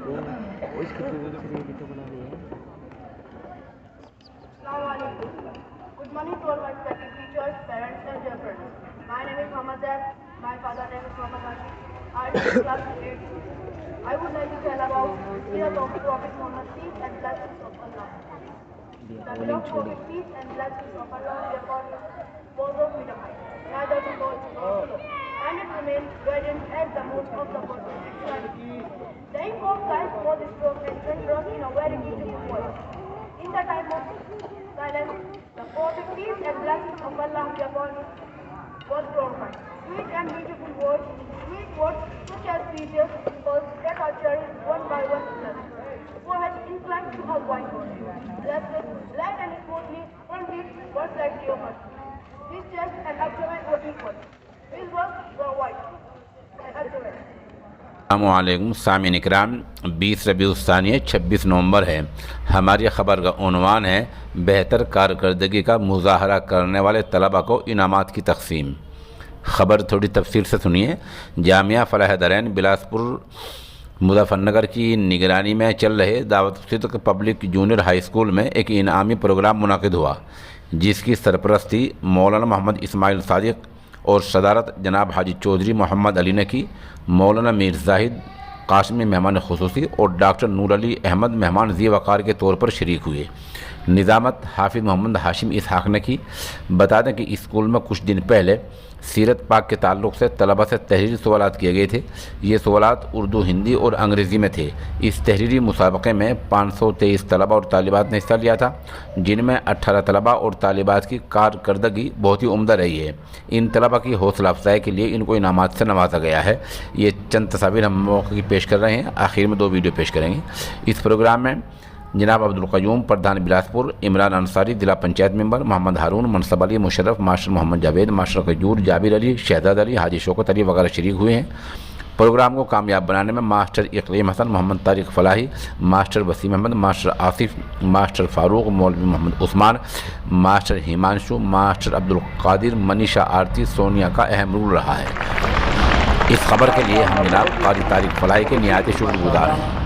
Good morning to all my respected teachers, parents and dear friends. My name is Muhammad Zaid. My father's name is Muhammad Hashim. I am in class 8. I would like to tell about the Prophet Muhammad, peace and blessings of Allah. The beloved Prophet, peace and blessings of Allah be upon him, was of freedom, neither to God nor to law, and it remains guidance as the most of the person. The ink of life was strong and generous in a very beautiful voice. In the time of silence, the Prophet, peace and blessings of Allah be upon him, was glorified. Sweet and beautiful words, sweet words such as precious words that are cherished one by one blessed. Who has inclined to a wise word. Blessed, light and smoothly, fronted, words like Cleopas. His chest and abdomen were equal. His works were white and accurate. अस्सलामुअलैकुम सामीन इकराम 20 रबीउल सानी 26 नवंबर है। हमारी ख़बर का उन्वान है बेहतर कारकर्दगी का मुज़ाहरा करने वाले तलबा को इनामात की तक़सीम। ख़बर थोड़ी तफसील से सुनिए। जामिया फलाह दरैन बिलासपुर मुज़फ़्फ़रनगर की निगरानी में चल रहे दावत सिद्क़ पब्लिक जूनियर हाई स्कूल में एक इनामी प्रोग्राम मुनाक़िद हुआ, जिसकी सरपरस्ती मौलाना मोहम्मद इस्माइल सादिक़ और सदारत जनाब हाजी चौधरी मोहम्मद अली ने की। मौलाना मीर जाहिद कासमी मेहमान खुसूसी और डॉक्टर नूर अली अहमद मेहमान ज़ी वक़ार के तौर पर शरीक हुए। निज़ामत हाफिज़ मोहम्मद हाशिम इसहाक़ ने की। बता दें कि स्कूल में कुछ दिन पहले सीरत पाक के ताल्लुक़ से तलबा से तहरीरी सवालात किए गए थे। ये सवालात उर्दू, हिंदी और अंग्रेज़ी में थे। इस तहरीरी मुसाबक़े में 523 तलबा और तालिबात ने हिस्सा लिया था, जिनमें 18 तलबा और तालिबात की कारकर्दगी बहुत ही उम्दा रही है। इन तलबा की हौसला अफजाई के लिए इनको इनामात से नवाजा गया है। ये चंद तस्वीर हम मौके की पेश कर रहे हैं। आखिर में 2 वीडियो पेश करेंगे। इस प्रोग्राम में जनाब अब्दुल क़य्यूम प्रधान बिलासपुर, इमरान अंसारी जिला पंचायत मेंबर, मोहम्मद हारून, मनसब अली मुशर्रफ, मास्टर मोहम्मद जावेद, मास्टर खजूर, जाबिर अली, शहजाद अली, हाजी शौकत अली वगैरह शरीक हुए हैं। प्रोग्राम को कामयाब बनाने में master Iqleem Hasan, Mohammad Tariq Falahi, master Waseem Ahmed, master Asif, master Farooq, मौलवी मोहम्मद उस्मान, मास्टर हिमांशु, मास्टर अब्दुल कादिर, मनीषा आरती, सोनिया का अहम रोल रहा है। इस खबर के लिए हम जनाब कारी तारिक फलाही के निहायत शुक्रगुज़ार हैं।